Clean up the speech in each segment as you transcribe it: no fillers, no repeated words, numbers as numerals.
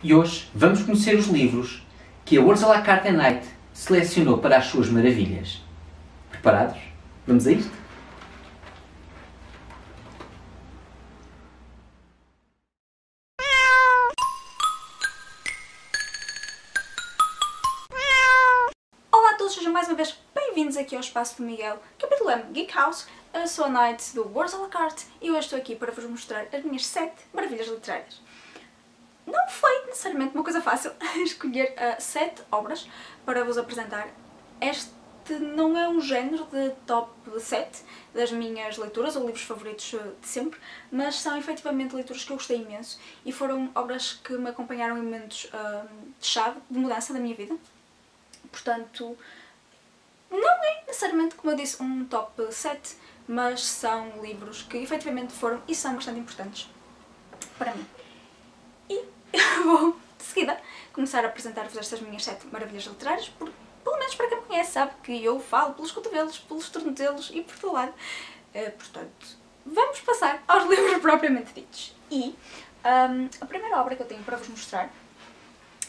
E hoje vamos conhecer os livros que a Ursula K. Le Guin selecionou para as suas maravilhas. Preparados? Vamos a isto? Olá a todos, sejam mais uma vez bem-vindos aqui ao Espaço do Miguel, capítulo M Geek House. Eu sou a Night do Ursula K. e hoje estou aqui para vos mostrar as minhas 7 maravilhas literárias. Não foi necessariamente uma coisa fácil escolher 7 obras para vos apresentar. Este não é um género de top 7 das minhas leituras ou livros favoritos de sempre, mas são efetivamente leituras que eu gostei imenso e foram obras que me acompanharam em momentos de chave, de mudança da minha vida. Portanto, não é necessariamente, como eu disse, um top 7, mas são livros que efetivamente foram e são bastante importantes para mim. E vou, de seguida, começar a apresentar-vos estas minhas 7 maravilhas literárias, porque, pelo menos para quem me conhece, sabe que eu falo pelos cotovelos, pelos tornozelos e por todo lado. Portanto, vamos passar aos livros propriamente ditos. E a primeira obra que eu tenho para vos mostrar,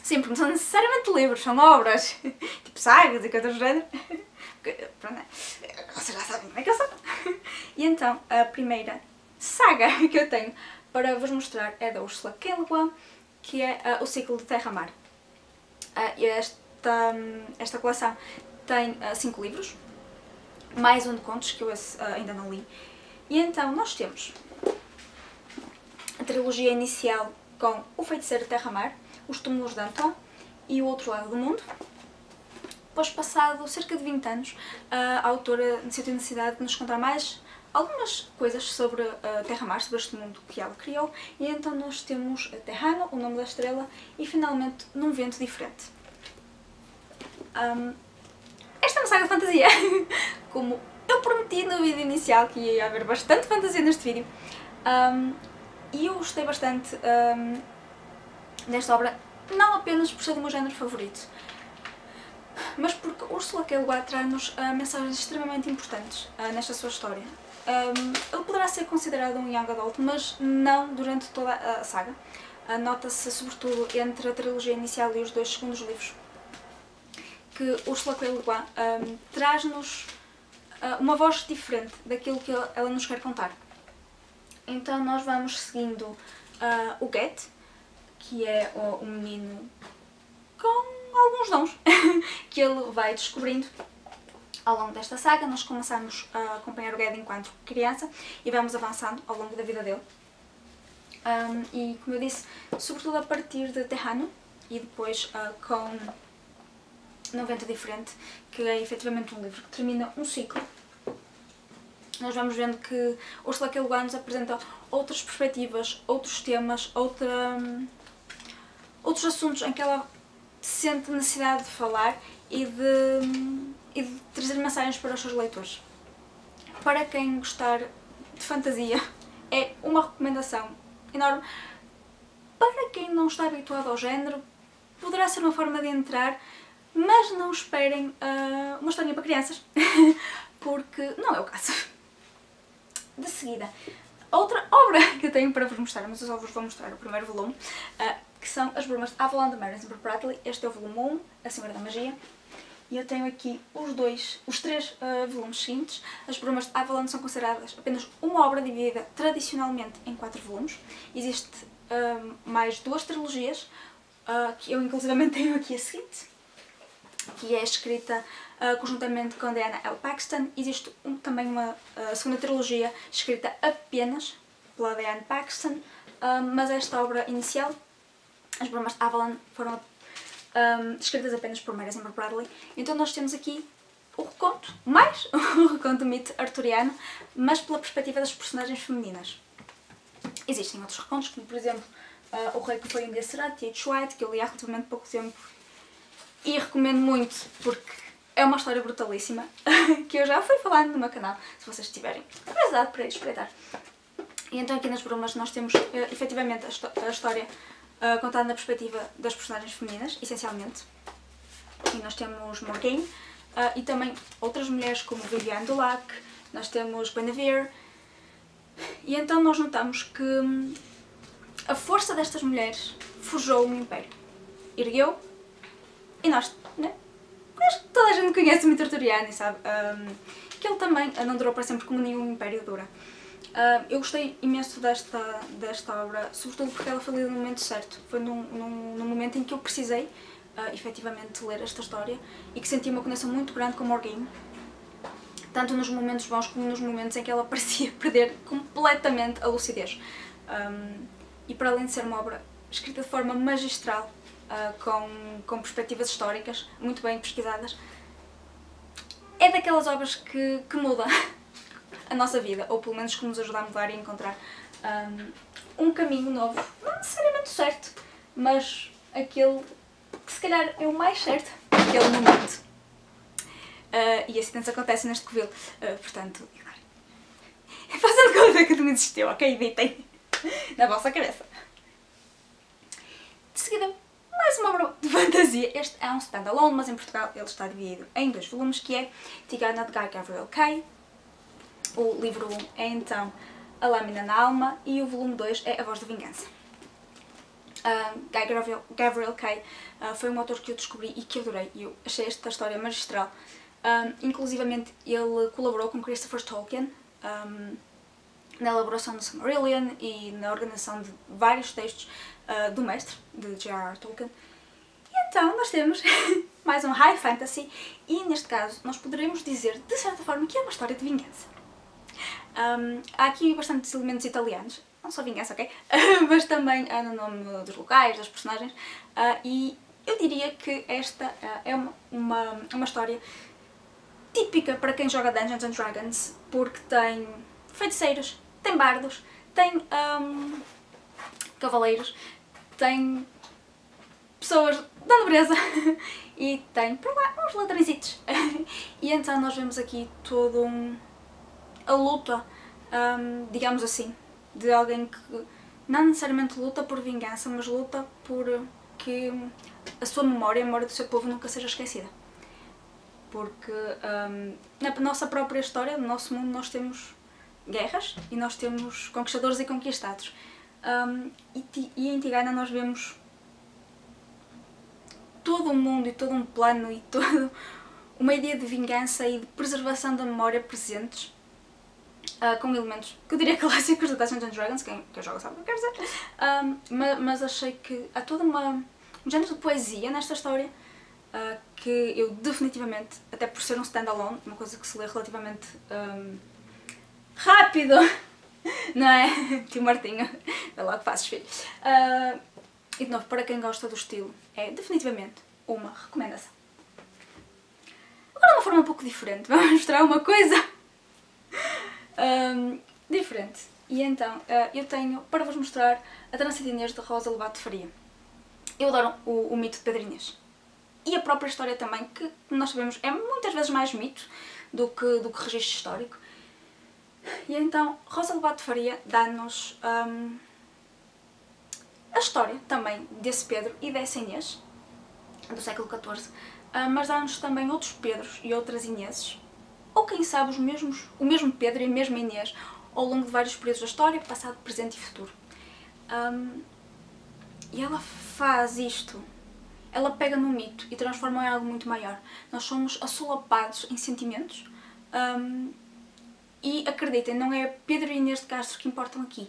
sempre não são necessariamente livros, são obras, tipo sagas e coisas do género. Pronto, vocês já sabem como é que eu sou. E então, a primeira saga que eu tenho para vos mostrar é da Ursula K. Le Guin, que é o Ciclo de Terra-Mar. Esta coleção tem 5 livros, mais um de contos, que eu ainda não li. E então nós temos a trilogia inicial com O Feiticeiro de Terra-Mar, Os Túmulos de Anton e O Outro Lado do Mundo. Depois, passado cerca de 20 anos, a autora sentiu a necessidade de nos contar mais algumas coisas sobre a Terra-Mar, sobre este mundo que ela criou, e então nós temos Terrano, O Nome da Estrela, e finalmente Num Vento Diferente. Esta é uma saga de fantasia, como eu prometi no vídeo inicial que ia haver bastante fantasia neste vídeo, e eu gostei bastante desta obra, não apenas por ser do meu género favorito, mas porque Ursula K. Le Guin traz-nos mensagens extremamente importantes nesta sua história. Ele poderá ser considerado um young adult, mas não durante toda a saga. Nota-se sobretudo entre a trilogia inicial e os 2 segundos livros que Ursula K. Le Guin traz-nos uma voz diferente daquilo que ela nos quer contar. Então nós vamos seguindo o Get, que é um menino com alguns dons que ele vai descobrindo ao longo desta saga. Nós começamos a acompanhar o Ged enquanto criança e vamos avançando ao longo da vida dele. E como eu disse, sobretudo a partir de Terrano e depois com Num Vento Diferente, que é efetivamente um livro que termina um ciclo. Nós vamos vendo que Ursula K. Le Guin nos apresenta outras perspectivas, outros temas, outros assuntos em que ela sente necessidade de falar e de trazer mensagens para os seus leitores. Para quem gostar de fantasia, é uma recomendação enorme. Para quem não está habituado ao género, poderá ser uma forma de entrar, mas não esperem uma historinha para crianças, porque não é o caso. De seguida, outra obra que eu tenho para vos mostrar, mas eu só vos vou mostrar o primeiro volume, que são As Brumas de Avalon, de Mary Bradley. Este é o volume 1, A Senhora da Magia. E eu tenho aqui os 3 volumes seguintes. As Brumas de Avalon são consideradas apenas uma obra dividida tradicionalmente em 4 volumes. Existe mais 2 trilogias, que eu inclusivamente tenho aqui a seguinte, que é escrita conjuntamente com Diana L. Paxton. Existe também uma segunda trilogia escrita apenas pela Diana Paxton, mas esta obra inicial, As Brumas de Avalon, foram escritas apenas por Mary Bradley. Então nós temos aqui o reconto, mais o reconto do mito arturiano, mas pela perspectiva das personagens femininas. Existem outros recontos, como por exemplo O Rei que Foi Um Dia Será, de T.H. White, que eu li há relativamente pouco tempo e recomendo muito porque é uma história brutalíssima, que eu já fui falando no meu canal, se vocês tiverem curiosidade para ir espreitar. E então aqui nas Brumas nós temos efetivamente a história contada na perspectiva das personagens femininas, essencialmente. E nós temos Morgaine e também outras mulheres como Viviane Dulac, nós temos Guinevere. E então nós notamos que a força destas mulheres forjou um império. Ergueu, e nós, né? Acho que toda a gente conhece o mito arturiano e sabe que ele também não durou para sempre como nenhum império dura. Eu gostei imenso desta obra, sobretudo porque ela foi lida no momento certo. Foi num momento em que eu precisei, efetivamente, ler esta história e que senti uma conexão muito grande com Morgaine. Tanto nos momentos bons como nos momentos em que ela parecia perder completamente a lucidez. E para além de ser uma obra escrita de forma magistral, com perspectivas históricas, muito bem pesquisadas, é daquelas obras que muda a nossa vida, ou pelo menos que nos ajuda a mudar e a encontrar um caminho novo. Não necessariamente certo, mas aquele que se calhar é o mais certo naquele momento. E acidentes acontecem neste covil, portanto, ignorem. Façam de conta que não existiu, ok? Evitem na vossa cabeça. De seguida, mais uma obra de fantasia. Este é um standalone, mas em Portugal ele está dividido em 2 volumes, que é Tigana de Guy Gavriel Kay. O livro 1 é então A Lâmina na Alma e o volume 2 é A Voz da Vingança. Guy Gavriel Kay foi um autor que eu descobri e que adorei, e eu achei esta história magistral. Inclusivamente ele colaborou com Christopher Tolkien na elaboração do Silmarillion e na organização de vários textos do mestre, de J.R.R. Tolkien. E então nós temos mais um high fantasy e neste caso nós poderemos dizer de certa forma que é uma história de vingança. Há aqui bastantes elementos italianos, não só vingança, ok? Mas também no nome dos locais, das personagens, e eu diria que esta é uma história típica para quem joga Dungeons and Dragons, porque tem feiticeiros, tem bardos, tem cavaleiros, tem pessoas da nobreza e tem por lá uns ladrõezitos. E então nós vemos aqui todo a luta, digamos assim, de alguém que não necessariamente luta por vingança, mas luta por que a sua memória, a memória do seu povo nunca seja esquecida. Porque na nossa própria história, no nosso mundo, nós temos guerras e nós temos conquistadores e conquistados. E em Tigana nós vemos todo um mundo e todo um plano e toda uma ideia de vingança e de preservação da memória presentes, com elementos que eu diria clássicos do Dungeons and Dragons, quem joga sabe o que eu quero dizer, mas achei que há todo um género de poesia nesta história que eu definitivamente, até por ser um standalone, uma coisa que se lê relativamente rápido, não é? Tio Martinho, é lá que fazes, filho. E de novo, para quem gosta do estilo, é definitivamente uma recomendação. Agora de uma forma um pouco diferente, vamos mostrar uma coisa diferente. E então, eu tenho para vos mostrar A Trança de Inês de Rosa Lobato de Faria. Eu adoro o mito de Pedro Inês. E a própria história também, que nós sabemos é muitas vezes mais mito do que registro histórico. E então, Rosa Lobato de Faria dá-nos a história também desse Pedro e dessa Inês, do século XIV, mas dá-nos também outros Pedros e outras Inêses, ou quem sabe o mesmo Pedro e a mesma Inês, ao longo de vários períodos da história, passado, presente e futuro. E ela faz isto, ela pega no mito e transforma em algo muito maior. Nós somos assolapados em sentimentos, e acreditem, não é Pedro e Inês de Castro que importam aqui.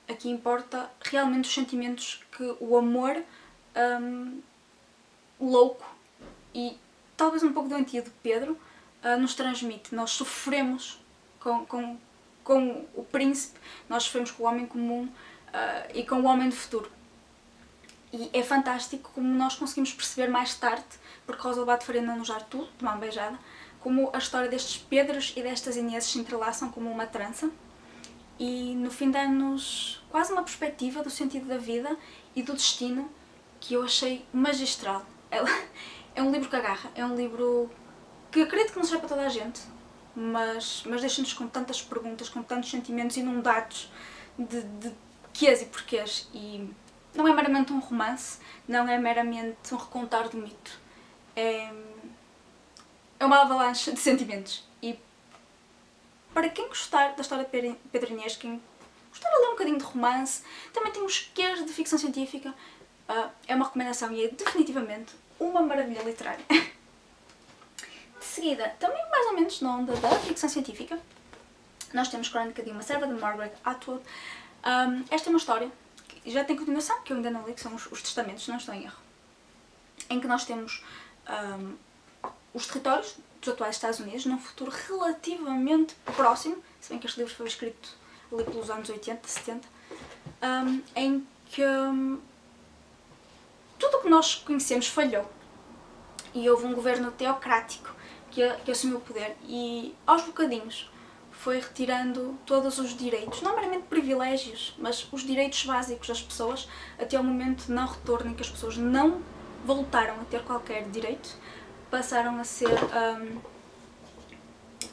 Aqui importa realmente os sentimentos que o amor louco e talvez um pouco doentio de Pedro nos transmite. Nós sofremos com o príncipe, nós sofremos com o homem comum e com o homem do futuro. E é fantástico como nós conseguimos perceber mais tarde, porque Rosa Lobato de Faria não nos dá tudo, de mão beijada, como a história destes Pedros e destas Ineses se entrelaçam como uma trança. E no fim dá-nos quase uma perspectiva do sentido da vida e do destino que eu achei magistral. É um livro que agarra, é um livro que acredito que não seja para toda a gente, mas deixa-nos com tantas perguntas, com tantos sentimentos inundados de quês e porquês. E não é meramente um romance, não é meramente um recontar do mito. É uma avalanche de sentimentos. E para quem gostar da história de Pedro Inês, quem gostar de ler um bocadinho de romance, também tem uns quês de ficção científica, é uma recomendação e é definitivamente uma maravilha literária. De seguida, também mais ou menos na onda da ficção científica, nós temos Crónica de uma Serva, de Margaret Atwood. Esta é uma história que já tem continuação, que eu ainda não li, que são os Testamentos, se não estou em erro, em que nós temos os territórios dos atuais Estados Unidos num futuro relativamente próximo, se bem que este livro foi escrito ali pelos anos 80, 70, em que tudo o que nós conhecemos falhou e houve um governo teocrático que assumiu o poder e aos bocadinhos foi retirando todos os direitos, não meramente privilégios, mas os direitos básicos das pessoas até ao momento de não retorno em que as pessoas não voltaram a ter qualquer direito, passaram a ser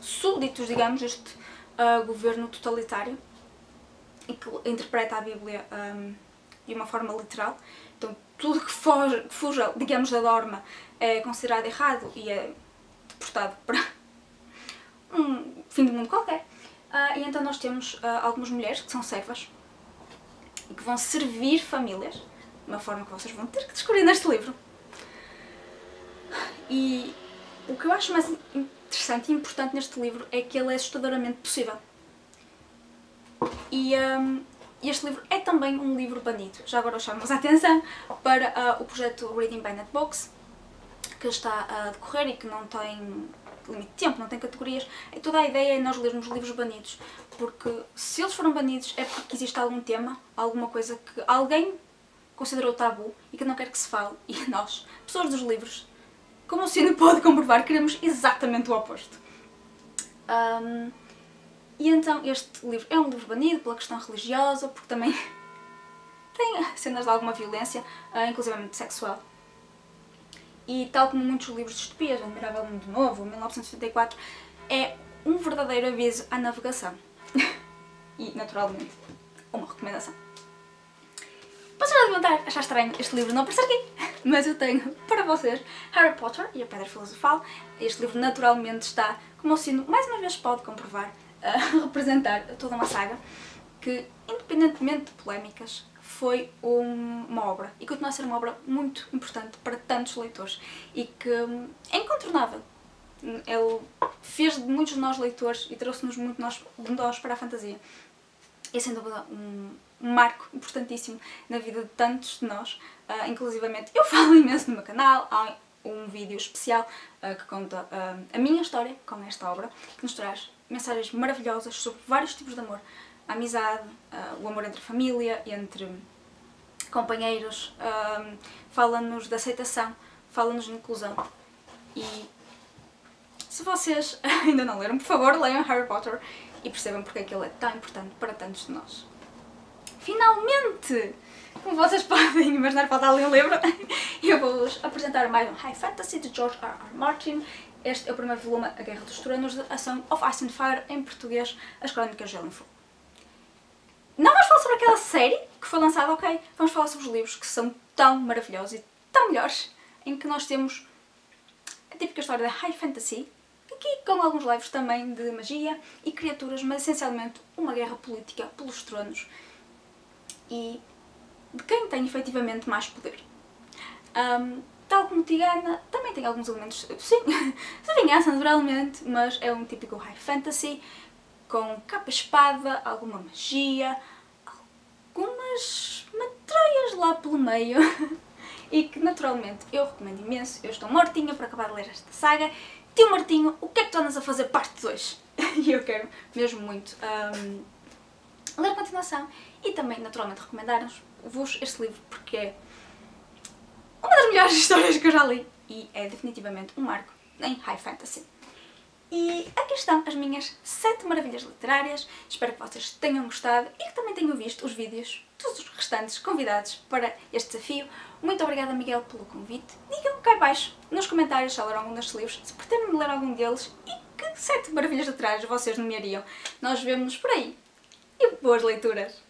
súbditos, digamos, deste governo totalitário e que interpreta a Bíblia de uma forma literal. Então tudo que fuja, digamos, da norma é considerado errado e é deportado para um fim do mundo qualquer. E então nós temos algumas mulheres que são servas e que vão servir famílias, de uma forma que vocês vão ter que descobrir neste livro. E o que eu acho mais interessante e importante neste livro é que ele é assustadoramente possível. E este livro é também um livro banido. Já agora chamamos a atenção para o projeto Reading Banned Books, que está a decorrer e que não tem limite de tempo, não tem categorias. E toda a ideia é nós lermos livros banidos, porque se eles foram banidos é porque existe algum tema, alguma coisa que alguém considerou tabu e que não quer que se fale. E nós, pessoas dos livros, como o Cine pode comprovar, queremos exatamente o oposto. E então este livro é um livro banido pela questão religiosa, porque também tem cenas de alguma violência, inclusivamente sexual. E tal como muitos livros de distopias, O Admirável Mundo Novo, 1984, é um verdadeiro aviso à navegação. E, naturalmente, uma recomendação. Posso já levantar, achar estranho este livro não aparecer aqui, mas eu tenho para vocês Harry Potter e a Pedra Filosofal. Este livro naturalmente está, como o Sino mais uma vez pode comprovar, a representar toda uma saga que, independentemente de polémicas, foi uma obra e continua a ser uma obra muito importante para tantos leitores e que é incontornável. Ele fez de muitos de nós leitores e trouxe-nos muito de nós para a fantasia. E é sem dúvida um marco importantíssimo na vida de tantos de nós, inclusivamente eu falo imenso no meu canal, há um vídeo especial que conta a minha história com esta obra, que nos traz mensagens maravilhosas sobre vários tipos de amor, a amizade, o amor entre família, entre companheiros, fala-nos de aceitação, fala-nos de inclusão. E se vocês ainda não leram, por favor, leiam Harry Potter e percebam porque é que ele é tão importante para tantos de nós. Finalmente! Como vocês podem imaginar, falta ali um livro. Eu vou-vos apresentar mais um High Fantasy de George R.R. Martin. Este é o primeiro volume, A Guerra dos Tronos, de A Song of Ice and Fire, em português, As Crónicas de Gelo e Fogo. Não vamos falar sobre aquela série que foi lançada, ok? Vamos falar sobre os livros que são tão maravilhosos e tão melhores, em que nós temos a típica história da High Fantasy, aqui com alguns leves também de magia e criaturas, mas essencialmente uma guerra política pelos tronos e de quem tem efetivamente mais poder. Tal como Tigana, também tem alguns elementos, sim, de vingança naturalmente, mas é um típico High Fantasy, com capa e espada, alguma magia, algumas metralhas lá pelo meio e que naturalmente eu recomendo imenso. Eu estou mortinha para acabar de ler esta saga. Tio Martinho, o que é que tu andas a fazer parte 2? E eu quero mesmo muito ler a continuação e também naturalmente recomendar-vos este livro porque é uma das melhores histórias que eu já li e é definitivamente um marco em High Fantasy. E aqui estão as minhas 7 maravilhas literárias. Espero que vocês tenham gostado e que também tenham visto os vídeos dos restantes convidados para este desafio. Muito obrigada, Miguel, pelo convite. Digam cá abaixo nos comentários se leram algum destes livros, se pretendem ler algum deles e que 7 maravilhas literárias vocês nomeariam. Nós vemos-nos por aí. E boas leituras!